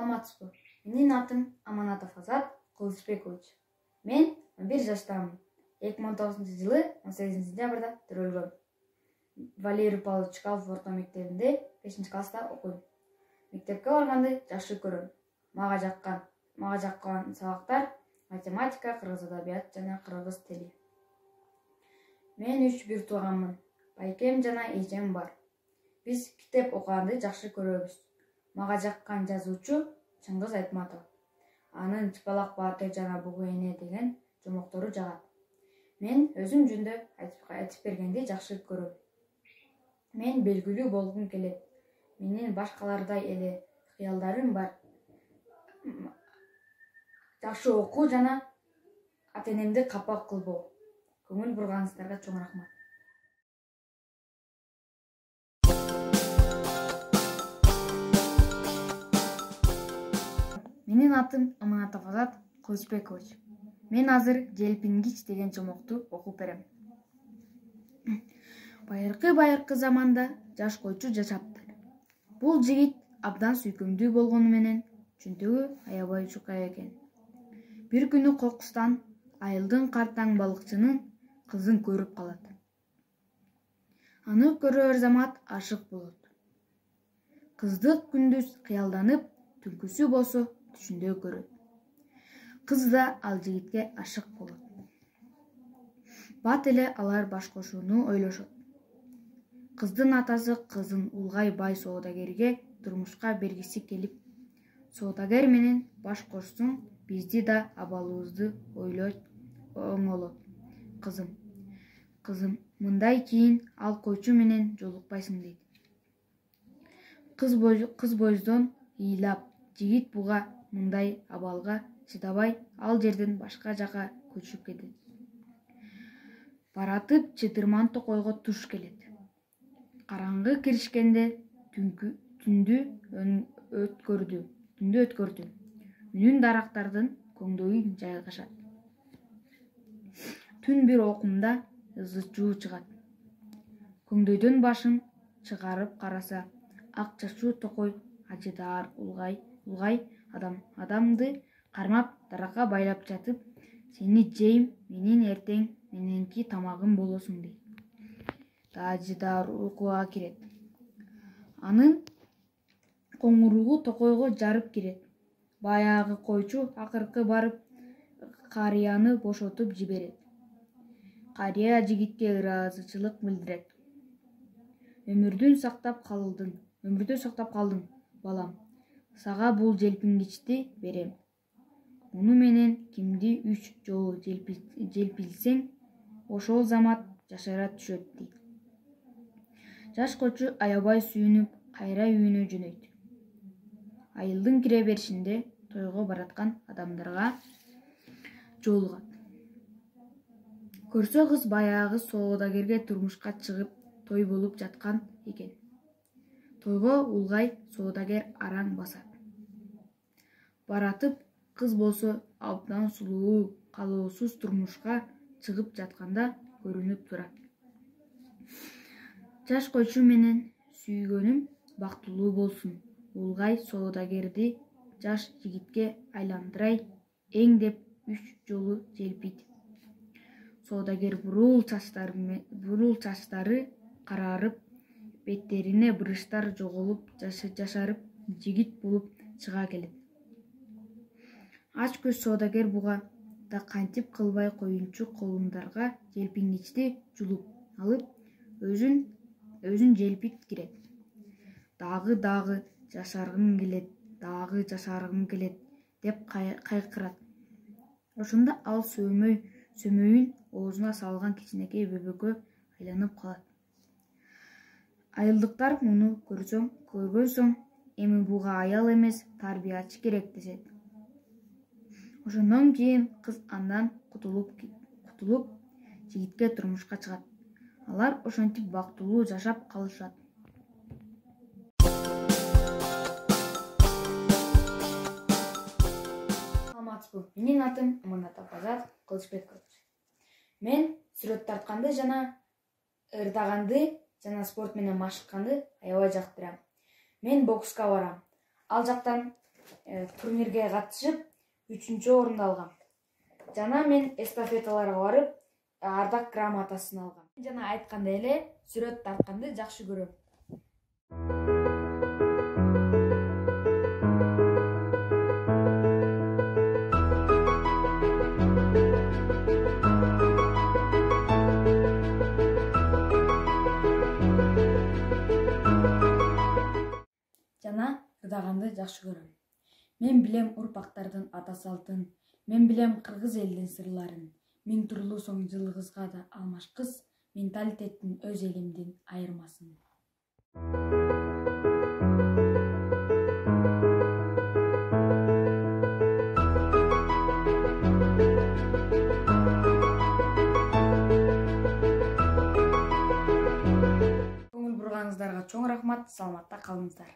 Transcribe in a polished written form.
Саламатсызбы. Менин атым Аманатов Азат Кылычбекович. Мен 11 жаштамын. 2019-жылы 18 сентябрда төрөлгөм. Валерий Павлович Чкалов орто мектебинде 5-класста окуйм. Мектепке барганды жакшы көрөм. Мага жаккан сабактар математика, кыргыз адабият жана кыргыз тили. Мен 3 бир тууганмын. Байкем жана эжем бар. Биз китеп окуганды жакшы көрөбүз. Мага жаккан жазуучу Чыңгыз Айтматов. Анын Чыпалак Баатыр жана Бугу эне деген жомоктору жагат. Мен өзүм жөнүндө айтып бергенди жакшы көрөм. Мен белгилүү болгум келет. Менин башкалардай эле кыялдарым бар. Жакшы окуу жана ата-энемди капа кылбоо. Көңүл бурганыңыздарга чоң рахмат. Менин атым Аманатов Азат Кылычбекович. Мен азыр желпингич деген чомокту окуп берем. Байыркы заманда жаш койчу жашаптыр. Бул жигит абдан сүйкүмдүү болгону менен чөнтөгү аябай чука экен. Бир күнү кокустан айылдын картаң балыкчынын кызын көрүп калат. Аны көрөр замат ашык болот. Кызды күндүз кыялданып, түнкүсү болсо түшүндө көрөт. Кыз да ал жигитке ашык болот. Бат эле алар баш кошууну ойлошот. Кыздын атасы кызын Улгай бай соодагерге турмушка бергиси келип, соодагер менен баш кошсуң, бизди да абалыбызды ойлойт оңолот. Кызым, мындай кийин ал койчу менен жолукпайсың дейт. Кыз бойдон ыйлап, жигит буга мындай абалга чыдабай ал жерден башка жака көчүп кетет. Баратып чытырман токойго туш келет. Караңгы киришкенде түндү өткөрдү. Үнүн дарактардын көңдөйүн жайгашат. Түн бир окумда ызы-чуу чыгат. Көңдөйдөн башын чыгарып караса, ак чачуу токой ажыдаар Улгай адамды кармап даракка байлап жатып, сени жейм, менин эртең мененки тамагым болосуң дейт. Да ажыдаар уйкуга кирет. Анын коңуругу токойго жарып кирет. Баягы койчу акыркы барып карыяны бошотуп жиберет. Карыя жигитке ыраазычылык билдирет. Өмүрдү сактап калдың, балам. Сага бул желпингичти берем. Муну менен кимди 3 жолу желпилсең, ошол замат жашара түшөт дейт. Жаш койчу аябай сүйүнүп, кайра үйүнө жөнөйт. Айылдын кире беришинде тойго бараткан адамдарга жолугат. Көрсө кыз баягы соодагерге турмушка чыгып, той болуп жаткан экен. Тойго Улгай соодагер араң басат. Баратып, кыз болсо абдан сулуу, калоосуз турмушка чыгып жатканда көрүнүп турат. Жаш койчу менен сүйгөнүм бактылуу болсун. Улгай соодагерди жаш жигитке айландырай эң деп 3 жолу желпийт. Соодагер бурул чачтары карарып, беттерине брыштар жоголуп жашарып жигит болуп чыга келет. Ач көз соодагер буга да кантип кылбай коюнчу колундарга желпингичти жулуп алып, өзүн желпип кирет. Дагы жашаргым келет деп кайкырат. Ошондо ал сөмөйүн оозуна салган кичинекей бөбөккө айланып калат. Айылдыктар муну көргөн соң, эми буга аял эмес, тарбиячы керек дешет. Ошондон кийин кыз андан кутулуп жигитке турмушка чыгат. Алар ошентип бактылуу жашап калышат. Саламатсызбы. Менин атым Аманатов Азат Кылычбекович. Мен сүрөт тартканды жана ырдаганды жана спорт менен машыкканды аябай жактырам. Мен бокска барам. Ал жактан турнирге катышып 3-орунду алгам. Жана мен эстафеталарга барып, ардак грамотасын алгам. Жана айткандай эле, сүрөт тартканды жакшы көрөм. Жана ырдаганды жакшы көрөм. Мен билем урпактардын ата салтын, мен билем кыргыз элдин сырларын. Миң турлуу соң жылыгызга да алмашкыз, менталитеттин өз элимдин айырмасын. Көңүл бурганыңыздарга чоң рахмат, саламатта калыңыздар.